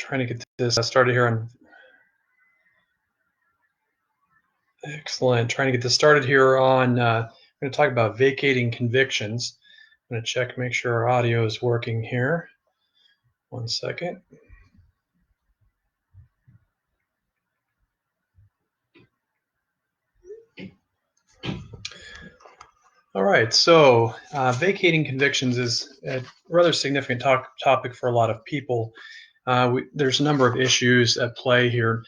Trying to get this started here on. Excellent. Trying to get this started here on. I'm going to talk about vacating convictions. I'm going to check, make sure our audio is working here. 1 second. All right, so vacating convictions is a rather significant topic for a lot of people. There's a number of issues at play here.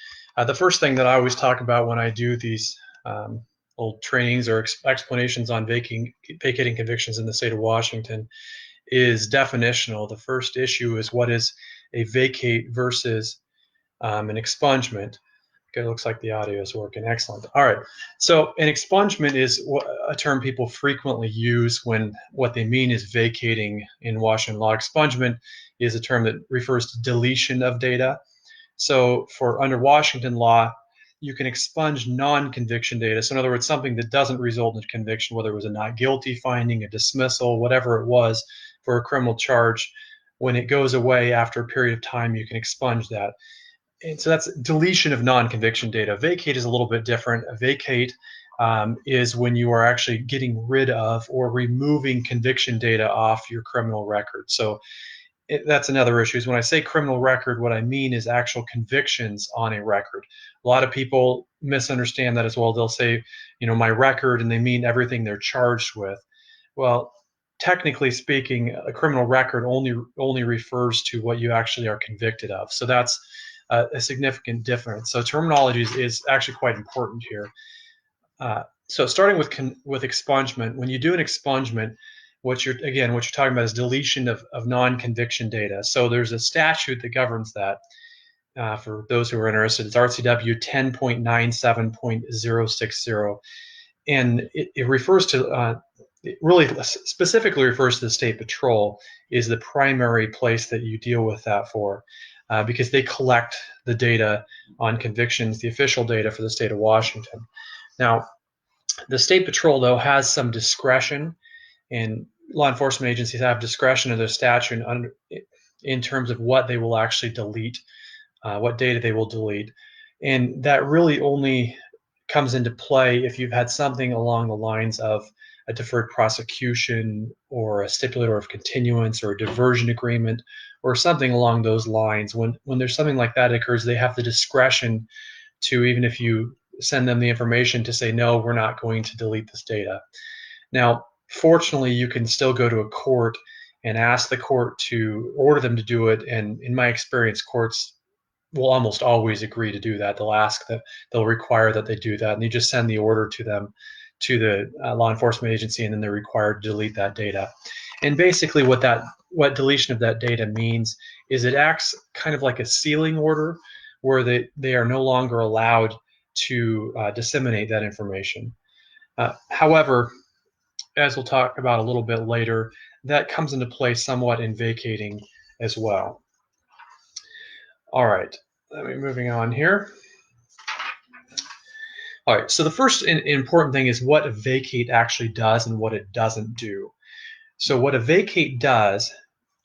The first thing that I always talk about when I do these little trainings or explanations on vacating convictions in the state of Washington is definitional. The first issue is what is a vacate versus an expungement. Okay, it looks like the audio is working. Excellent. All right. So an expungement is a term people frequently use when what they mean is vacating in Washington law. Expungement is a term that refers to deletion of data. So under Washington law, you can expunge non-conviction data. So in other words, something that doesn't result in a conviction, whether it was a not guilty finding, a dismissal, whatever it was for a criminal charge, when it goes away after a period of time, you can expunge that. And so that's deletion of non-conviction data. Vacate is a little bit different. A vacate is when you are actually getting rid of or removing conviction data off your criminal record. So that's another issue. Is when I say criminal record, what I mean is actual convictions on a record. A lot of people misunderstand that as well. They'll say, my record, and they mean everything they're charged with. Well, technically speaking, a criminal record only refers to what you actually are convicted of. So that's a significant difference. So terminology is actually quite important here. So starting with expungement, when you do an expungement, what you're talking about is deletion of non-conviction data. So there's a statute that governs that. For those who are interested, it's RCW 10.97.060, and it refers to it really specifically refers to the State Patrol is the primary place that you deal with that for. Because they collect the data on convictions, the official data for the state of Washington. Now, the State Patrol, though, has some discretion, and law enforcement agencies have discretion in their statute in terms of what they will actually delete, what data they will delete. And that really only comes into play if you've had something along the lines of a deferred prosecution or a stipulated order of continuance or a diversion agreement or something along those lines. When there's something like that occurs, they have the discretion to, even if you send them the information, to say, no, we're not going to delete this data. Now, fortunately, you can still go to a court and ask the court to order them to do it. And in my experience, courts will almost always agree to do that. They'll require that they do that, and you just send the order to them, to the law enforcement agency, and then they're required to delete that data. And basically what deletion of that data means is it acts kind of like a sealing order, where they are no longer allowed to disseminate that information. However, as we'll talk about a little bit later, that comes into play somewhat in vacating as well. All right, let me moving on here. All right, so the first important thing is what a vacate actually does and what it doesn't do. So what a vacate does,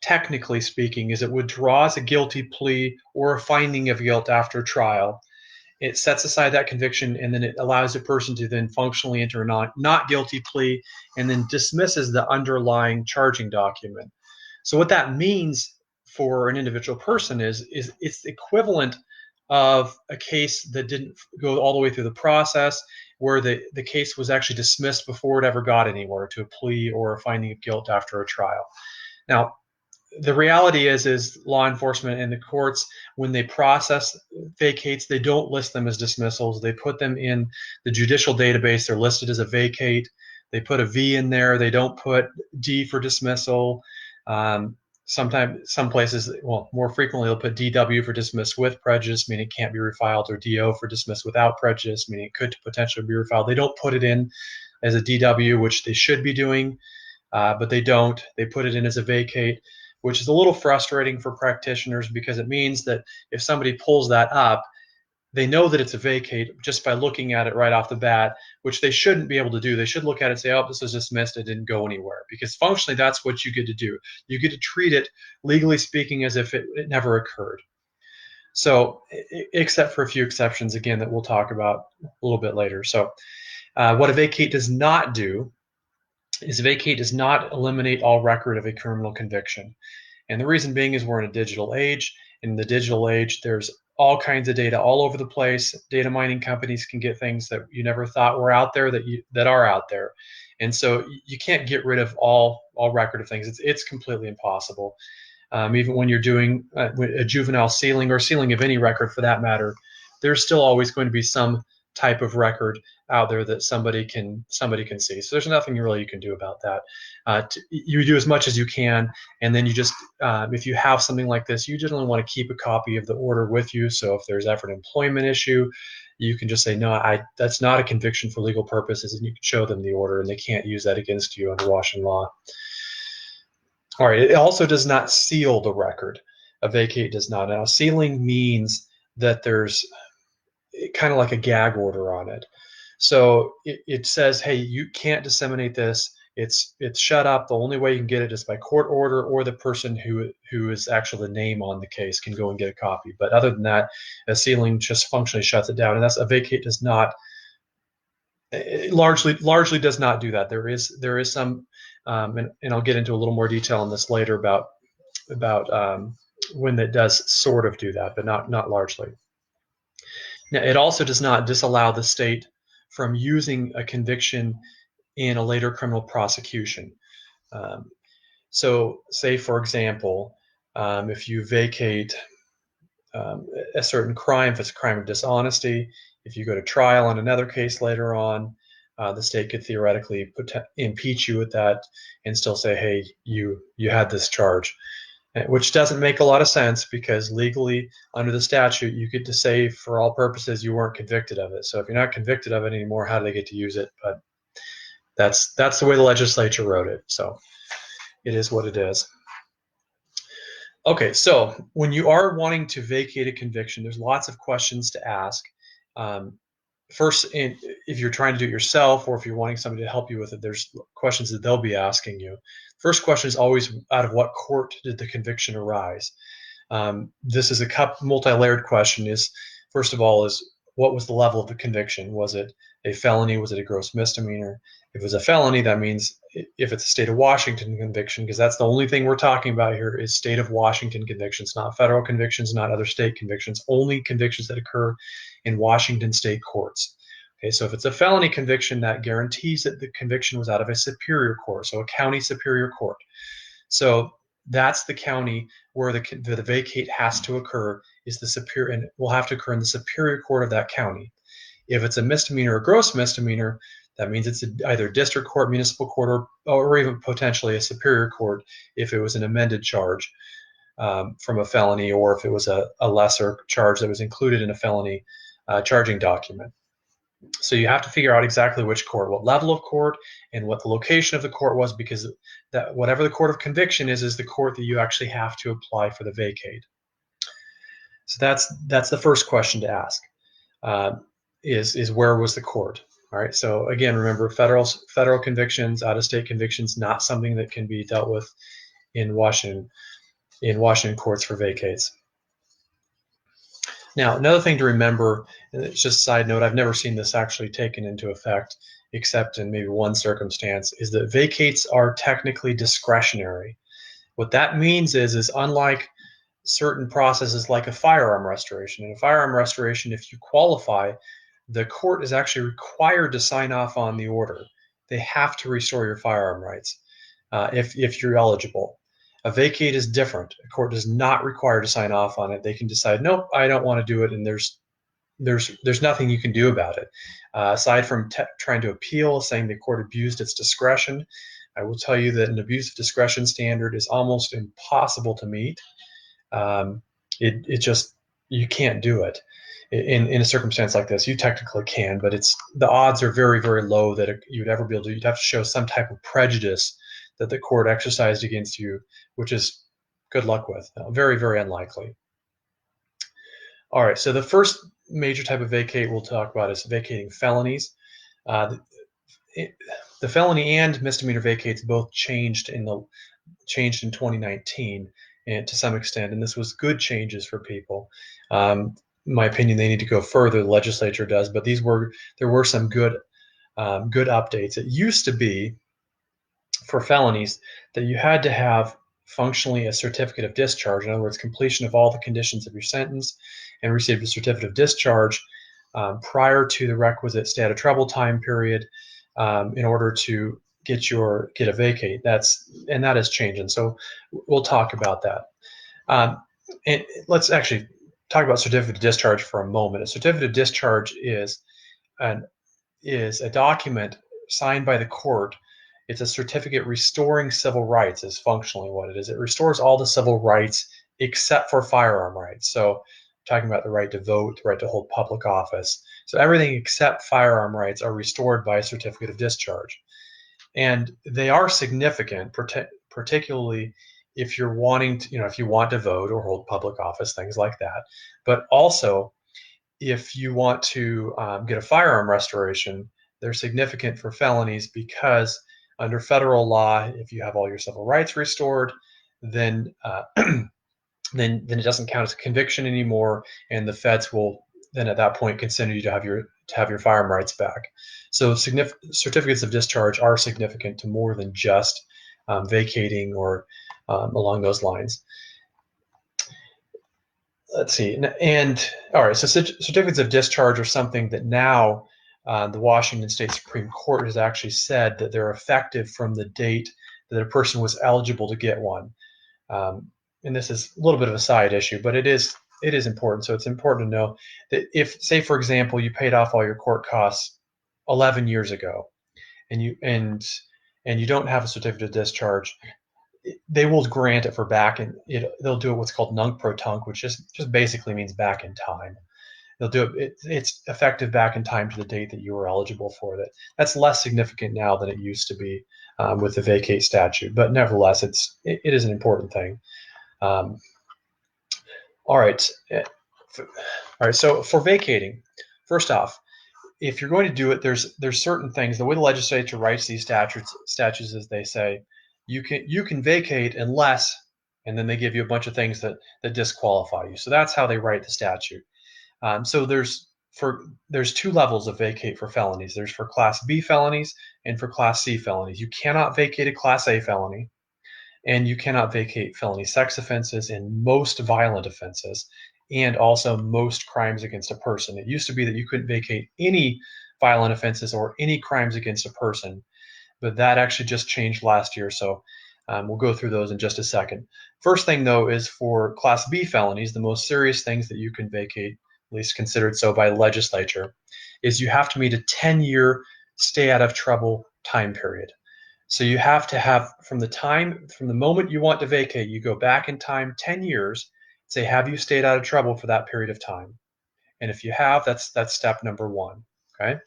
technically speaking, is it withdraws a guilty plea or a finding of guilt after trial. It sets aside that conviction, and then it allows the person to then functionally enter a not guilty plea, and then dismisses the underlying charging document. So what that means for an individual person is it's equivalent of a case that didn't go all the way through the process, where the case was actually dismissed before it ever got anywhere to a plea or a finding of guilt after a trial. Now, the reality is law enforcement and the courts, when they process vacates, they don't list them as dismissals. They put them in the judicial database. They're listed as a vacate. They put a V in there. They don't put D for dismissal. Sometimes, some places, well, more frequently, they'll put DW for dismissed with prejudice, meaning it can't be refiled, or DO for dismissed without prejudice, meaning it could potentially be refiled. They don't put it in as a DW, which they should be doing, but they don't. They put it in as a vacate, which is a little frustrating for practitioners, because it means that if somebody pulls that up, they know that it's a vacate just by looking at it right off the bat, which they shouldn't be able to do. They should look at it and say, oh, this was dismissed, it didn't go anywhere, because functionally that's what you get to do. You get to treat it, legally speaking, as if it never occurred. So, except for a few exceptions, again, that we'll talk about a little bit later. So, what a vacate does not do is vacate does not eliminate all record of a criminal conviction. And the reason being is we're in a digital age. In the digital age, there's all kinds of data all over the place. Data mining companies can get things that you never thought were out there that are out there. And so you can't get rid of all record of things. It's completely impossible. Even when you're doing a juvenile sealing or sealing of any record for that matter, there's still always going to be some type of record out there that somebody can see. So there's nothing really you can do about that. You do as much as you can, and then you just if you have something like this, you generally want to keep a copy of the order with you. So if there's ever an employment issue, you can just say, no, that's not a conviction for legal purposes, and you can show them the order, and they can't use that against you under Washington law. All right, it also does not seal the record. A vacate does not. Now, sealing means that there's kind of like a gag order on it. So it says, hey, you can't disseminate this. It's shut up. The only way you can get it is by court order, or the person who is actually the name on the case can go and get a copy. But other than that, a sealing just functionally shuts it down, and that's a vacate does not. It largely does not do that. There is some, and I'll get into a little more detail on this later about when it does sort of do that, but not largely. Now, it also does not disallow the state from using a conviction in a later criminal prosecution. So, say for example, if you vacate a certain crime, if it's a crime of dishonesty, if you go to trial on another case later on, the state could theoretically impeach you with that and still say, hey, you had this charge, which doesn't make a lot of sense because legally under the statute you get to say for all purposes you weren't convicted of it. So if you're not convicted of it anymore, how do they get to use it? But that's the way the legislature wrote it. So it is what it is. Okay, so when you are wanting to vacate a conviction, there's lots of questions to ask. First, if you're trying to do it yourself or if you're wanting somebody to help you with it, there's questions that they'll be asking you. First question is always, out of what court did the conviction arise? This is a multi-layered question. First of all, is what was the level of the conviction? Was it a felony? Was it a gross misdemeanor? If it was a felony, that means if it's a state of Washington conviction, because that's the only thing we're talking about here is state of Washington convictions, not federal convictions, not other state convictions, only convictions that occur in Washington state courts. Okay, so if it's a felony conviction, that guarantees that the conviction was out of a superior court, so a county superior court. So that's the county where the vacate has to occur, is the superior, and will have to occur in the superior court of that county. If it's a misdemeanor or gross misdemeanor, that means it's either district court, municipal court, or even potentially a superior court if it was an amended charge from a felony, or if it was a lesser charge that was included in a felony charging document. So you have to figure out exactly which court, what level of court, and what the location of the court was, because that whatever the court of conviction is the court that you actually have to apply for the vacate. So that's the first question to ask. Is where was the court? All right. So again, remember, federal convictions, out-of-state convictions, not something that can be dealt with in Washington courts for vacates. Now, another thing to remember, and it's just a side note, I've never seen this actually taken into effect except in maybe one circumstance, is that vacates are technically discretionary. What that means is unlike certain processes like a firearm restoration. In a firearm restoration, if you qualify, the court is actually required to sign off on the order. They have to restore your firearm rights if you're eligible. A vacate is different. A court is not required to sign off on it. They can decide, nope, I don't want to do it, and there's nothing you can do about it. Aside from trying to appeal, saying the court abused its discretion, I will tell you that an abuse of discretion standard is almost impossible to meet. It just, you can't do it. In a circumstance like this, you technically can, but the odds are very, very low that you'd ever be able to. You'd have to show some type of prejudice that the court exercised against you, which is good luck with. Very, very unlikely. All right, so the first major type of vacate we'll talk about is vacating felonies. The felony and misdemeanor vacates both changed in 2019. and to some extent, and this was good changes for people. In my opinion, they need to go further. The legislature does, but there were some good updates. It used to be for felonies that you had to have functionally a certificate of discharge. In other words, completion of all the conditions of your sentence, and received a certificate of discharge prior to the requisite stay out of trouble time period in order to get a vacate. That is changing. So we'll talk about that. And let's actually talk about certificate of discharge for a moment. A certificate of discharge is a document signed by the court. It's a certificate restoring civil rights is functionally what it is. It restores all the civil rights except for firearm rights. So talking about the right to vote, the right to hold public office. So everything except firearm rights are restored by a certificate of discharge. And they are significant, particularly if you're wanting to, if you want to vote or hold public office, things like that. But also, if you want to get a firearm restoration, they're significant for felonies because under federal law, if you have all your civil rights restored, then then it doesn't count as a conviction anymore, and the feds will then at that point consider you to have your firearm rights back. So certificates of discharge are significant to more than just vacating or along those lines. Let's see. And all right, so certificates of discharge are something that now the Washington State Supreme Court has actually said that they're effective from the date that a person was eligible to get one. And this is a little bit of a side issue, but it is important. So it's important to know that if, say, for example, you paid off all your court costs 11 years ago, and you don't have a certificate of discharge, they will grant it for back, and they'll do it what's called nunc pro tunc, which just basically means back in time. They'll do it. It's effective back in time to the date that you were eligible for it. That's less significant now than it used to be with the vacate statute, but nevertheless, it is an important thing. All right. So for vacating, first off, if you're going to do it, there's certain things. The way the legislature writes these statutes is they say you can vacate unless, and then they give you a bunch of things that disqualify you. So that's how they write the statute. So there's two levels of vacate for felonies. There's for Class B felonies and for Class C felonies. You cannot vacate a Class A felony, and you cannot vacate felony sex offenses and most violent offenses, and also most crimes against a person. It used to be that you couldn't vacate any violent offenses or any crimes against a person, but that actually just changed last year. So we'll go through those in just a second. First thing, though, is for Class B felonies, the most serious things that you can vacate, at least considered so by the legislature, is you have to meet a 10-year stay out of trouble time period. So you have to have from the moment you want to vacate, you go back in time 10 years, say, have you stayed out of trouble for that period of time? And if you have, that's step number one. Okay.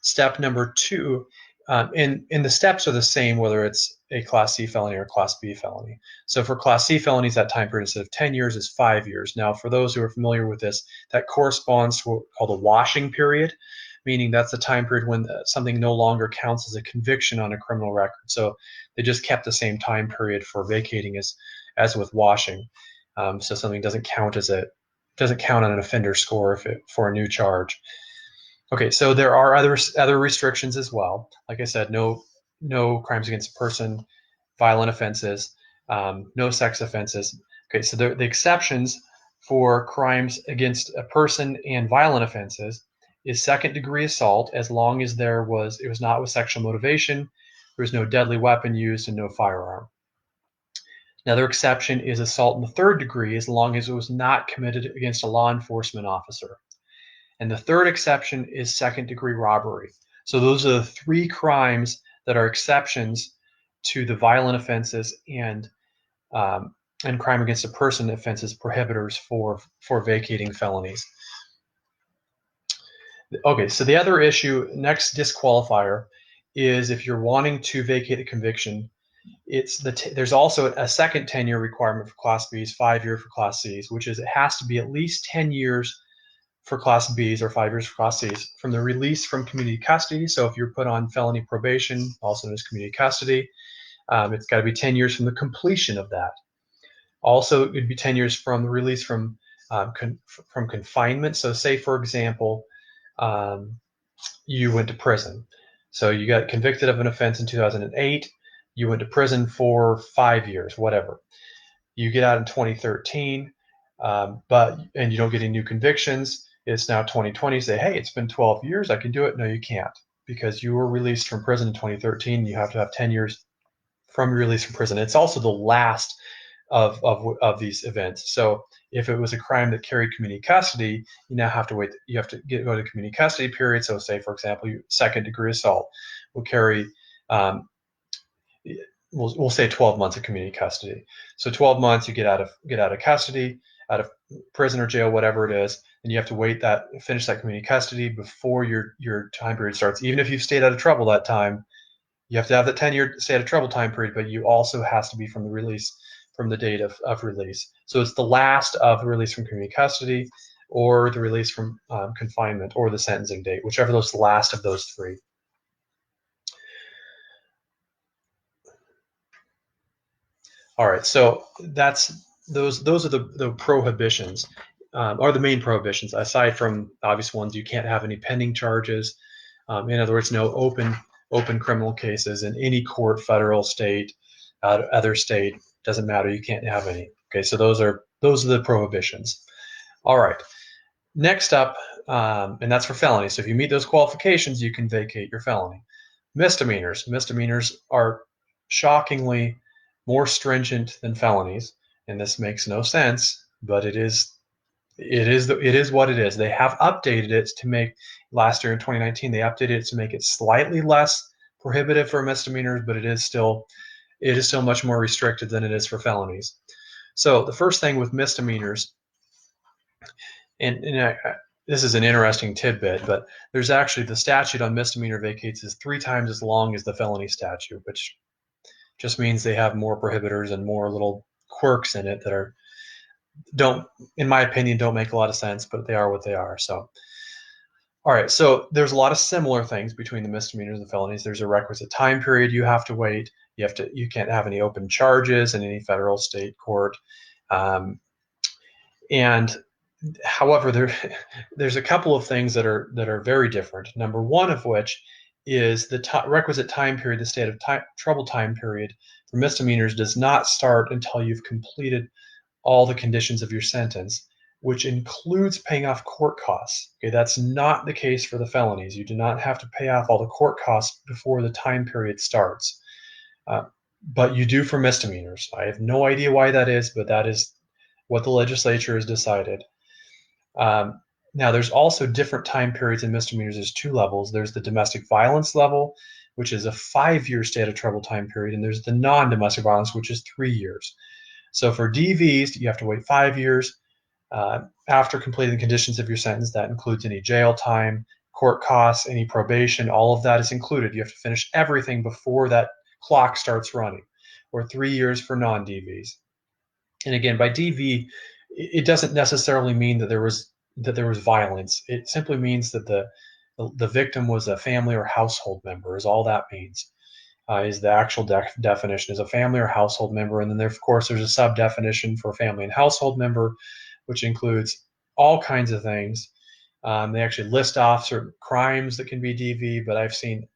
Step number two, and the steps are the same whether it's a Class C felony or a Class B felony. So for Class C felonies, that time period instead of 10 years is 5 years. Now, for those who are familiar with this, that corresponds to what's called a washing period, meaning that's the time period when something no longer counts as a conviction on a criminal record. So they just kept the same time period for vacating as with washing. So something doesn't count on an offender score for a new charge. Okay, so there are other restrictions as well. Like I said, no crimes against a person, violent offenses, no sex offenses. Okay, so the exceptions for crimes against a person and violent offenses is second-degree assault, as long as it was not with sexual motivation, there was no deadly weapon used, and no firearm. Another exception is assault in the third degree, as long as it was not committed against a law enforcement officer. And the third exception is second-degree robbery. So those are the three crimes that are exceptions to the violent offenses and crime against a person offenses prohibitors for vacating felonies. Okay, so the other issue, next disqualifier, is if you're wanting to vacate a conviction, there's also a second 10-year requirement for Class Bs, 5-year for Class Cs, which is it has to be at least 10 years for Class Bs or 5 years for Class Cs from the release from community custody. So if you're put on felony probation, also known as community custody, it's got to be 10 years from the completion of that. Also, it would be 10 years from the release from confinement. So say, for example, you went to prison. So you got convicted of an offense in 2008. You went to prison for 5 years, whatever. You get out in 2013, and you don't get any new convictions. It's now 2020. You say, hey, it's been 12 years. I can do it. No, you can't, because you were released from prison in 2013. You have to have 10 years from your release from prison. It's also the last of these events. So if it was a crime that carried community custody, you now have to wait. You have to go to community custody period. So say, for example, second degree assault will carry, we'll say 12 months of community custody. So 12 months, you get out of custody, out of prison or jail, whatever it is, and you have to finish that community custody before your time period starts. Even if you've stayed out of trouble that time, you have to have the 10-year stay out of trouble time period, but you also has to be from the date of release. So it's the last of the release from community custody, or the release from confinement, or the sentencing date, whichever those the last of those three. All right, so those are the prohibitions, or the main prohibitions, aside from the obvious ones. You can't have any pending charges. In other words, no open criminal cases in any court, federal, state, other state, doesn't matter. You can't have any. Okay, so those are the prohibitions. All right. Next up, and that's for felonies. So if you meet those qualifications, you can vacate your felony. Misdemeanors. Misdemeanors are shockingly more stringent than felonies, and this makes no sense, but it is what it is. They have updated it to make, last year in 2019, they updated it to make it slightly less prohibitive for misdemeanors, but it is still much more restricted than it is for felonies. So the first thing with misdemeanors, and this is an interesting tidbit, but there's actually, the statute on misdemeanor vacates is 3 times as long as the felony statute, which just means they have more prohibitors and more little quirks in it that in my opinion, don't make a lot of sense, but they are what they are. So, all right, so there's a lot of similar things between the misdemeanors and the felonies. There's a requisite time period you have to wait. You can't have any open charges in any federal, state court. And however, there's a couple of things that are very different. Number one of which is the requisite time period, the state of trouble time period for misdemeanors does not start until you've completed all the conditions of your sentence, which includes paying off court costs. Okay, that's not the case for the felonies. You do not have to pay off all the court costs before the time period starts, but you do for misdemeanors. I have no idea why that is, but that is what the legislature has decided. Now, there's also different time periods in misdemeanors. There's 2 levels. There's the domestic violence level, which is a 5-year state of trouble time period, and there's the non-domestic violence, which is 3 years. So for DVs, you have to wait 5 years after completing the conditions of your sentence. That includes any jail time, court costs, any probation. All of that is included. You have to finish everything before that clock starts running, or 3 years for non-DVs. And again, by DV, it doesn't necessarily mean that there was violence. It simply means that the victim was a family or household member, is all that means. Is the actual definition is a family or household member. And then of course there's a sub definition for family and household member, which includes all kinds of things. They actually list off certain crimes that can be DV, but I've seen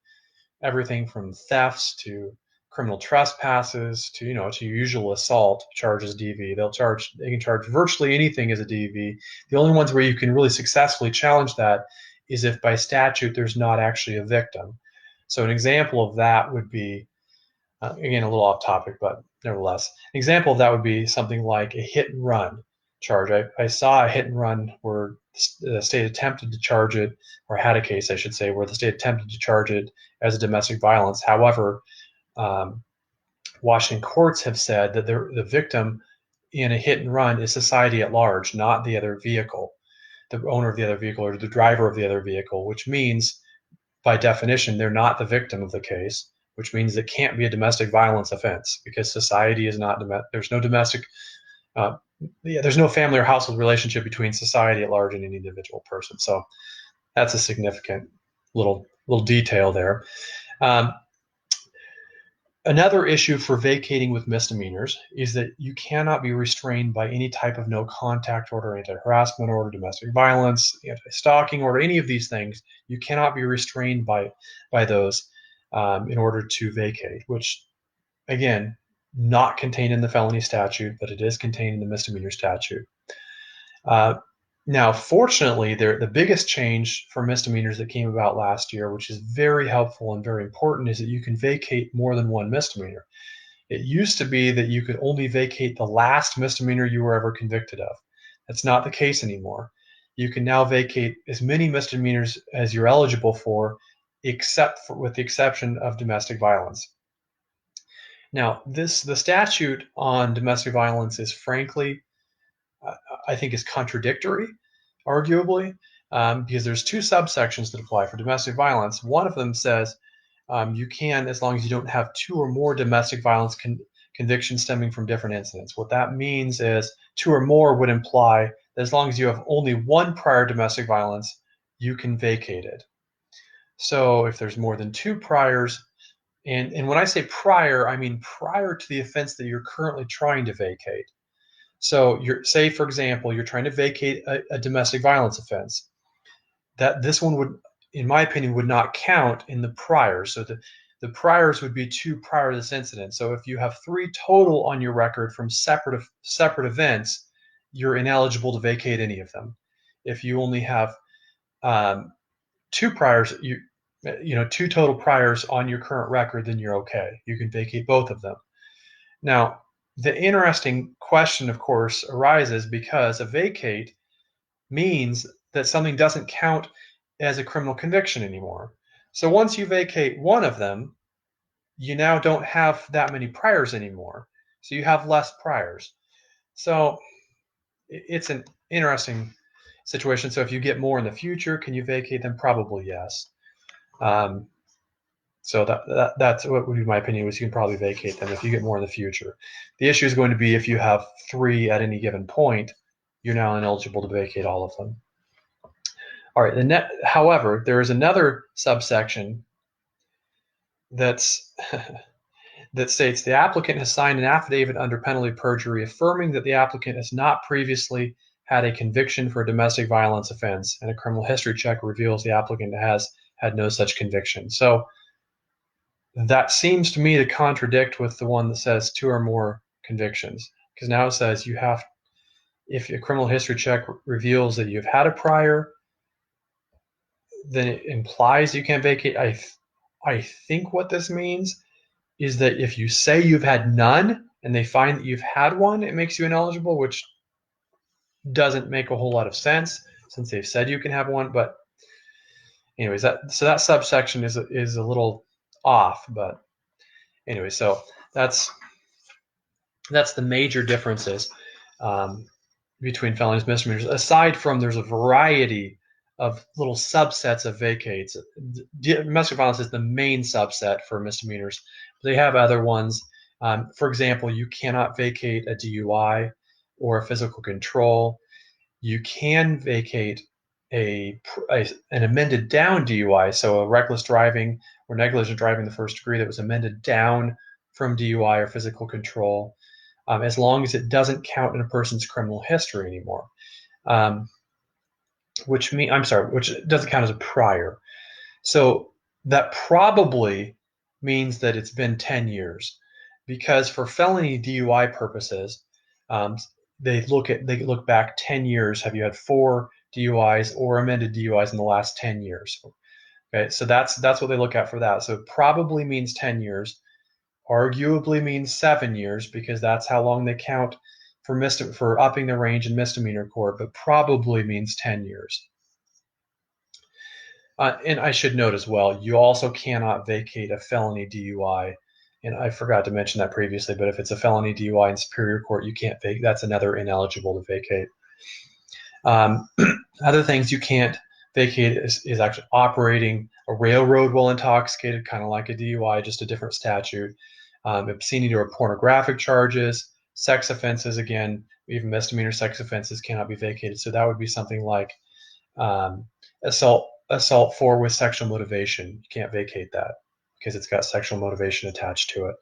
everything from thefts to criminal trespasses to usual assault charges DV. They can charge virtually anything as a DV. The only ones where you can really successfully challenge that is if by statute there's not actually a victim. So an example of that would be, again, a little off topic, but nevertheless, an example of that would be something like a hit and run charge. I saw a hit and run where the state attempted to charge it, or had a case, I should say, where the state attempted to charge it as a domestic violence. However, Washington courts have said that the victim in a hit and run is society at large, not the other vehicle, the owner of the other vehicle or the driver of the other vehicle, which means by definition they're not the victim of the case, which means it can't be a domestic violence offense because society is not, there's no domestic, there's no family or household relationship between society at large and any individual person. So that's a significant little detail there. Another issue for vacating with misdemeanors is that you cannot be restrained by any type of no contact order, anti-harassment order, domestic violence, anti-stalking order, any of these things. You cannot be restrained by those in order to vacate, which, again, not contained in the felony statute, but it is contained in the misdemeanor statute. Now, fortunately, the biggest change for misdemeanors that came about last year, which is very helpful and very important, is that you can vacate more than one misdemeanor. It used to be that you could only vacate the last misdemeanor you were ever convicted of. That's not the case anymore. You can now vacate as many misdemeanors as you're eligible for, with the exception of domestic violence. Now, the statute on domestic violence is frankly, I think, is contradictory, arguably, because there's two subsections that apply for domestic violence. One of them says you can, as long as you don't have two or more domestic violence convictions stemming from different incidents. What that means is two or more would imply that as long as you have only one prior domestic violence, you can vacate it. So if there's more than two priors, and when I say prior, I mean prior to the offense that you're currently trying to vacate. So say, for example, you're trying to vacate a domestic violence offense. That this one would, in my opinion, would not count in the priors. So the priors would be two prior to this incident. So if you have three total on your record from separate events, you're ineligible to vacate any of them. If you only have two priors, two total priors on your current record, then you're okay. You can vacate both of them. Now, the interesting question, of course, arises because a vacate means that something doesn't count as a criminal conviction anymore. So once you vacate one of them, you now don't have that many priors anymore. So you have less priors. So it's an interesting situation. So if you get more in the future, can you vacate them? Probably yes. So that's what would be my opinion, was you can probably vacate them if you get more in the future. The issue is going to be if you have three at any given point, you're now ineligible to vacate all of them. All right. However, there is another subsection that's that states the applicant has signed an affidavit under penalty of perjury affirming that the applicant has not previously had a conviction for a domestic violence offense, and a criminal history check reveals the applicant has had no such conviction. So that seems to me to contradict with the one that says two or more convictions, because now it says you have, if a criminal history check reveals that you've had a prior, then it implies you can't vacate. I think what this means is that if you say you've had none and they find that you've had one, it makes you ineligible, which doesn't make a whole lot of sense since they've said you can have one. But anyways, that subsection is a little off. But anyway, so that's the major differences between felonies and misdemeanors. Aside from, there's a variety of little subsets of vacates. Domestic violence is the main subset for misdemeanors. They have other ones. For example, you cannot vacate a DUI or a physical control. You can vacate an amended down DUI, so a reckless driving or negligent driving in the first degree that was amended down from DUI or physical control, as long as it doesn't count in a person's criminal history anymore. Which doesn't count as a prior. So that probably means that it's been 10 years, because for felony DUI purposes, they look back 10 years. Have you had 4 DUIs or amended DUIs in the last 10 years? Okay, so that's what they look at for that. So it probably means 10 years. Arguably means 7 years, because that's how long they count for upping the range in misdemeanor court, but probably means 10 years. And I should note as well, you also cannot vacate a felony DUI. And I forgot to mention that previously, but if it's a felony DUI in Superior Court, you can't vacate. That's another ineligible to vacate. Other things you can't vacate is actually operating a railroad while intoxicated, kind of like a DUI, just a different statute. Obscenity or pornographic charges, sex offenses, again, even misdemeanor sex offenses cannot be vacated. So that would be something like assault for with sexual motivation. You can't vacate that. because it's got sexual motivation attached to it.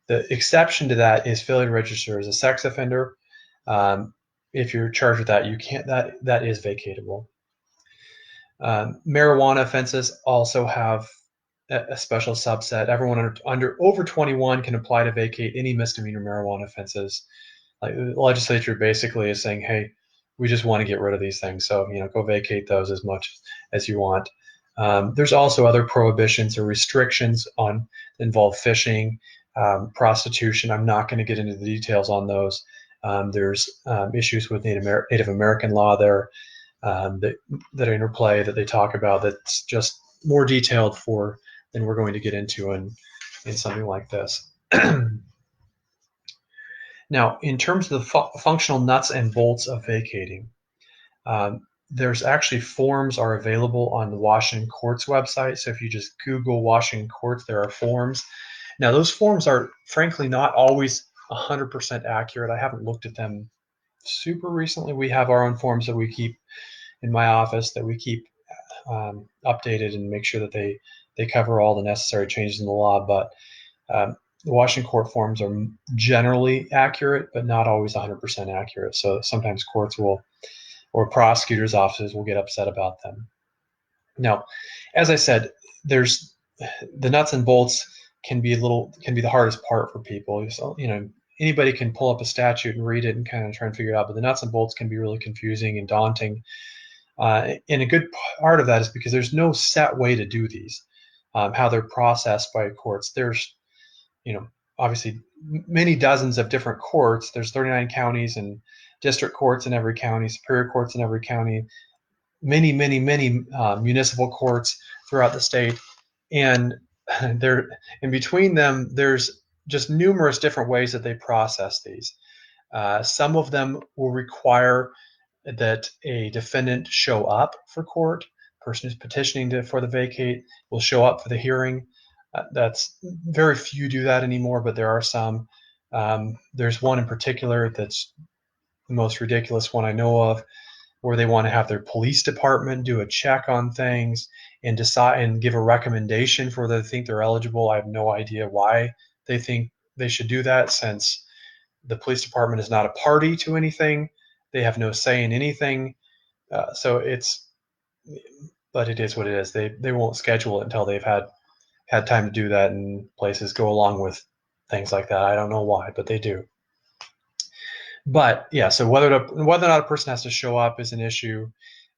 The exception to that is failure to register as a sex offender. If you're charged with that, you can't. That is vacatable. Marijuana offenses also have a special subset. Everyone under over 21 can apply to vacate any misdemeanor marijuana offenses. Like the legislature basically is saying, hey, we just want to get rid of these things, so go vacate those as much as you want. There's also other prohibitions or restrictions on involve fishing, prostitution. I'm not going to get into the details on those. There's issues with Native American law there that interplay that they talk about that's just more detailed than we're going to get into in something like this. Now, in terms of the functional nuts and bolts of vacating, there's actually forms are available on the Washington Courts website. So if you just Google Washington Courts, there are forms. Now, those forms are frankly not always 100% accurate. I haven't looked at them super recently. We have our own forms that we keep in my office that we keep updated and make sure that they cover all the necessary changes in the law. But the Washington court forms are generally accurate, but not always 100% accurate. So sometimes courts will, or prosecutors' offices will get upset about them. Now, as I said, there's the nuts and bolts can be the hardest part for people. So, anybody can pull up a statute and read it and kind of try and figure it out, but the nuts and bolts can be really confusing and daunting. And a good part of that is because there's no set way to do these, how they're processed by courts. There's, obviously many dozens of different courts. There's 39 counties and district courts in every county, superior courts in every county, many municipal courts throughout the state. And there, in between them, there's just numerous different ways that they process these. Some of them will require that a defendant show up for court. Person who's petitioning for the vacate will show up for the hearing. That's very few do that anymore, but there are some. There's one in particular that's the most ridiculous one I know of, where they want to have their police department do a check on things and decide and give a recommendation for whether they think they're eligible. I have no idea why they think they should do that, since the police department is not a party to anything. They have no say in anything. But it is what it is. They won't schedule it until they've had time to do that, and places go along with things like that. I don't know why, but they do. But yeah, so whether or not a person has to show up is an issue,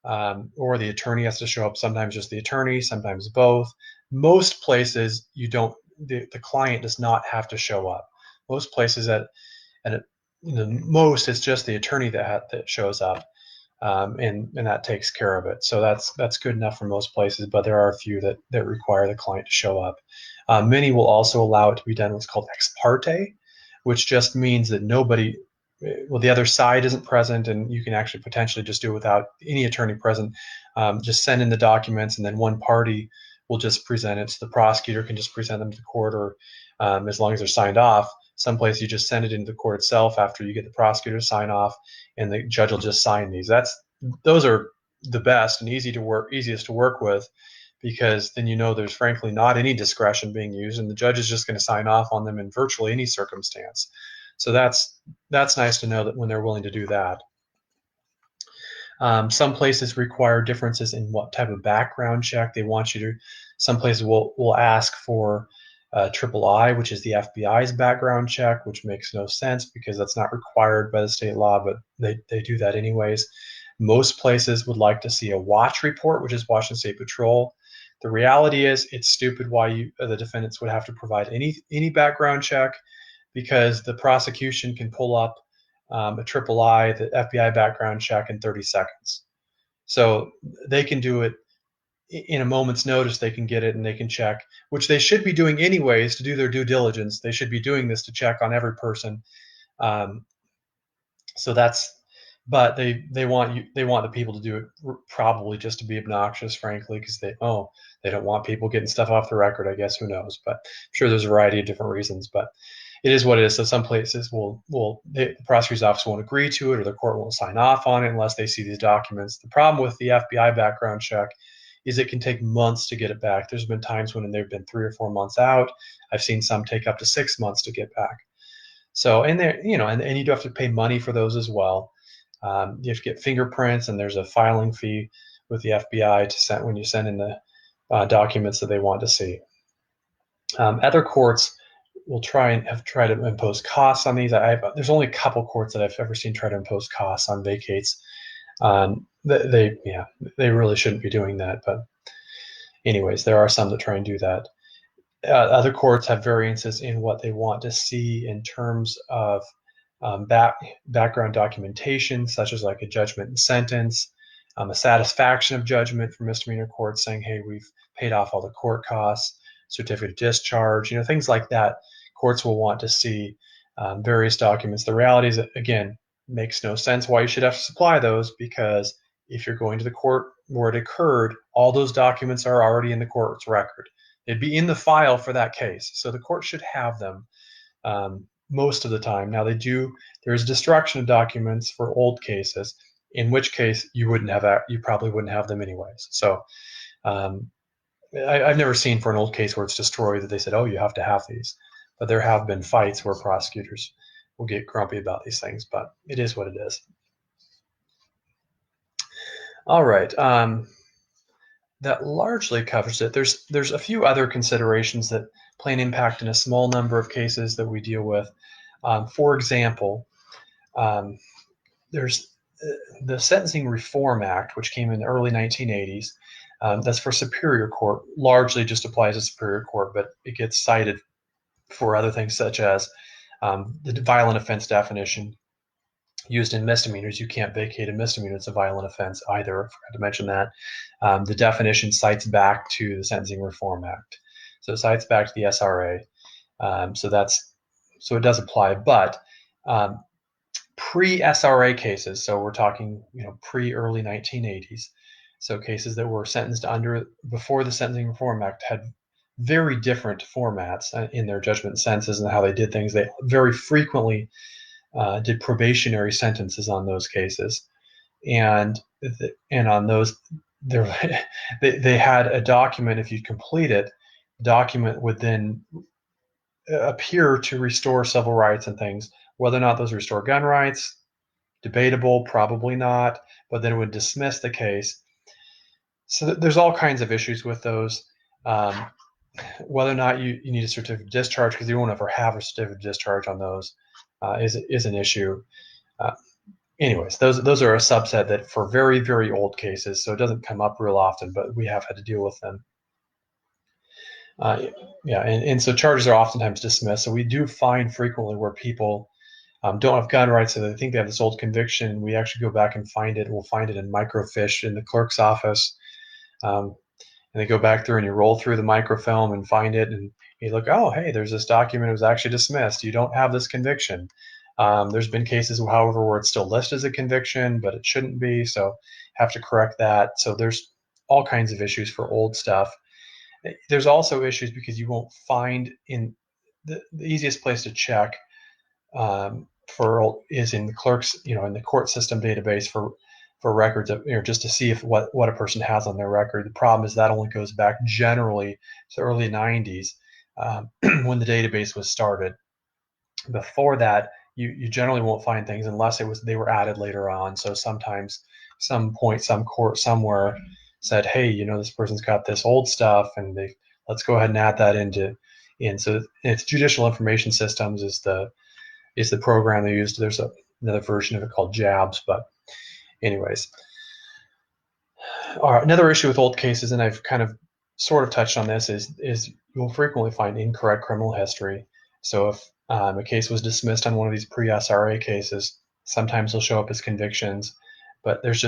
or the attorney has to show up. Sometimes just the attorney, sometimes both. Most places the client does not have to show up. Most places most it's just the attorney that shows up, and that takes care of it. So that's good enough for most places, but there are a few that require the client to show up. Many will also allow it to be done what's called ex parte, which just means that the other side isn't present, and you can actually potentially just do it without any attorney present. Just send in the documents, and then one party will just present it. So the prosecutor can just present them to the court, or as long as they're signed off. Some places you just send it into the court itself after you get the prosecutor to sign off, and the judge will just sign these. Those are the best and easiest to work with, because then there's frankly not any discretion being used, and the judge is just going to sign off on them in virtually any circumstance. So that's nice to know that when they're willing to do that. Some places require differences in what type of background check they want you to. Some places will ask for triple I, which is the FBI's background check, which makes no sense because that's not required by the state law, but they do that anyways. Most places would like to see a watch report, which is Washington State Patrol. The reality is it's stupid why the defendants would have to provide any background check, because the prosecution can pull up a triple I, the FBI background check, in 30 seconds. So they can do it in a moment's notice. They can get it and they can check, which they should be doing anyways to do their due diligence. They should be doing this to check on every person. But they want the people to do it probably just to be obnoxious, frankly, because they don't want people getting stuff off the record. I guess, who knows? But I'm sure there's a variety of different reasons. But it is what it is. So some places the prosecutor's office won't agree to it, or the court won't sign off on it unless they see these documents. The problem with the FBI background check is it can take months to get it back. There's been times when they've been 3 or 4 months out. I've seen some take up to 6 months to get back. So, and there, and you do have to pay money for those as well. You have to get fingerprints, and there's a filing fee with the FBI to send when you send in the documents that they want to see. Other courts will try to impose costs on these. There's only a couple courts that I've ever seen try to impose costs on vacates. They really shouldn't be doing that, but anyways, there are some that try and do that. Other courts have variances in what they want to see in terms of background documentation, such as like a judgment and sentence, a satisfaction of judgment for misdemeanor courts saying, hey, we've paid off all the court costs, certificate of discharge, things like that. Courts will want to see various documents. The reality is that, again, makes no sense why you should have to supply those, because if you're going to the court where it occurred, all those documents are already in the court's record. It'd be in the file for that case. So the court should have them most of the time. Now there's destruction of documents for old cases, in which case you probably wouldn't have them anyways. So I've never seen for an old case where it's destroyed that they said, oh, you have to have these. But there have been fights where prosecutors will get grumpy about these things, but it is what it is. All right. That largely covers it. There's a few other considerations that play an impact in a small number of cases that we deal with. For example, there's the Sentencing Reform Act, which came in the early 1980s. That's for Superior Court, largely just applies to Superior Court, but it gets cited for other things such as the violent offense definition used in misdemeanors. You can't vacate a misdemeanor. It's a violent offense either. I forgot to mention that. The definition cites back to the Sentencing Reform Act. So it cites back to the SRA. So it does apply, but pre-SRA cases, so we're talking, pre-early 1980s, so cases that were sentenced before the Sentencing Reform Act had very different formats in their judgment sentences and how they did things. They very frequently did probationary sentences on those cases, and on those, they had a document. If you complete it, the document would then appear to restore civil rights and things. Whether or not those restore gun rights, debatable, probably not, but then it would dismiss the case. So there's all kinds of issues with those. Whether or not you need a certificate of discharge, because you won't ever have a certificate of discharge on those, is an issue. Anyways, those are a subset that for very, very old cases, so it doesn't come up real often, but we have had to deal with them. And so charges are oftentimes dismissed. So we do find frequently where people don't have gun rights, so they think they have this old conviction. We actually go back and find it. We'll find it in microfiche in the clerk's office. And they go back through and you roll through the microfilm and find it, and you look, oh, hey, there's this document. It was actually dismissed. You don't have this conviction. There's been cases, however, where it's still listed as a conviction, but it shouldn't be, so have to correct that. So there's all kinds of issues for old stuff. There's also issues because you won't find in the easiest place to check is in the clerk's, in the court system database for records of, just to see if what a person has on their record. The problem is that only goes back generally to the early 90s when the database was started. Before that, you generally won't find things unless they were added later on. So sometimes some court somewhere said, hey, this person's got this old stuff, and let's go ahead and add that in. So it's Judicial Information Systems is the program they used. There's another version of it called JABS, but anyways. All right, another issue with old cases, and I've kind of sort of touched on this, is you'll frequently find incorrect criminal history. So if a case was dismissed on one of these pre-SRA cases, sometimes they'll show up as convictions, but there's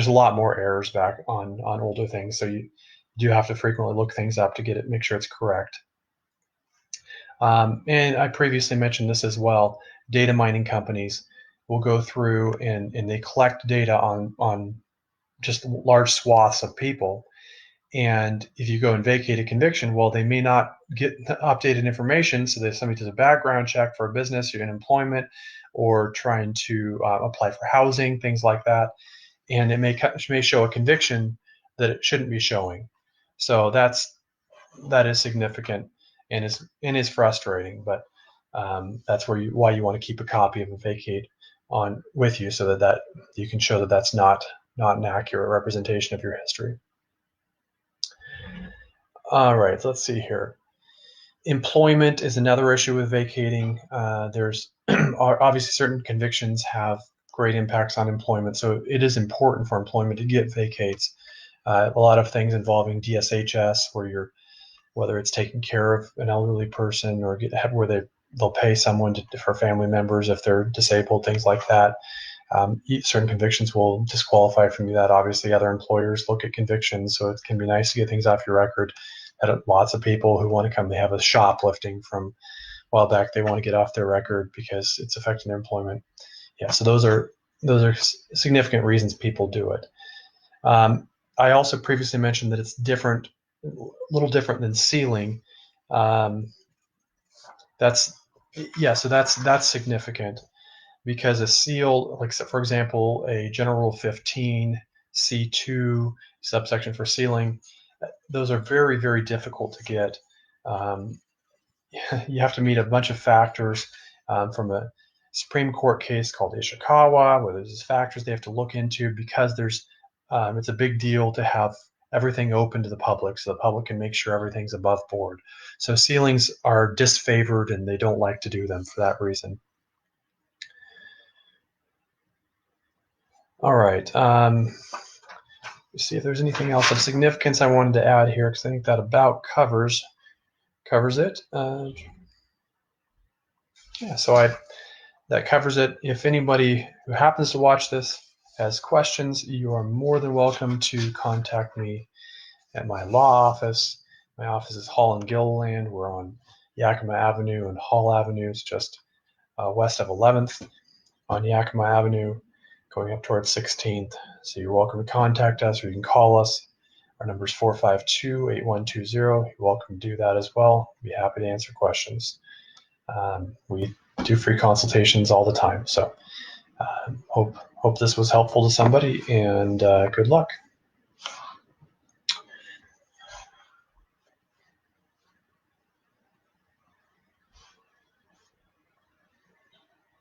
a lot more errors back on older things. So you do have to frequently look things up to make sure it's correct. And I previously mentioned this as well. Data mining companies will go through and they collect data on just large swaths of people. And if you go and vacate a conviction, well, they may not get updated information. So if somebody does a background check for a business or employment, or trying to apply for housing, things like that, and it may show a conviction that it shouldn't be showing. So that is significant and is frustrating, but that's why you want to keep a copy of a vacate on with you, so that you can show that that's not an accurate representation of your history. All right, let's see here. Employment is another issue with vacating. There's obviously certain convictions have great impacts on employment, so it is important for employment to get vacates. A lot of things involving DSHS, whether it's taking care of an elderly person or where they'll pay someone for family members if they're disabled, things like that. Certain convictions will disqualify from that. Obviously, other employers look at convictions, so it can be nice to get things off your record. Lots of people who want to come, they have a shoplifting from a while back, they want to get off their record because it's affecting their employment. Yeah, so those are significant reasons people do it. I also previously mentioned that it's different, a little different than sealing. That's significant, because a seal, like for example, a General Rule 15 C2 subsection for sealing, those are very, very difficult to get. You have to meet a bunch of factors from a Supreme Court case called Ishikawa, where there's factors they have to look into, because it's a big deal to have everything open to the public, so the public can make sure everything's above board. So sealings are disfavored, and they don't like to do them for that reason. All right. Let's see if there's anything else of significance I wanted to add here, because I think that about covers it. Yeah, so that covers it. If anybody who happens to watch this has questions, you are more than welcome to contact me at my law office. My office is Hall and Gilliland. We're on Yakima Avenue and Hall Avenue. It's just west of 11th on Yakima Avenue, going up towards 16th. So you're welcome to contact us, or you can call us. Our number is 452-8120. You're welcome to do that as well. I'd be happy to answer questions. We do free consultations all the time. So hope this was helpful to somebody, and good luck.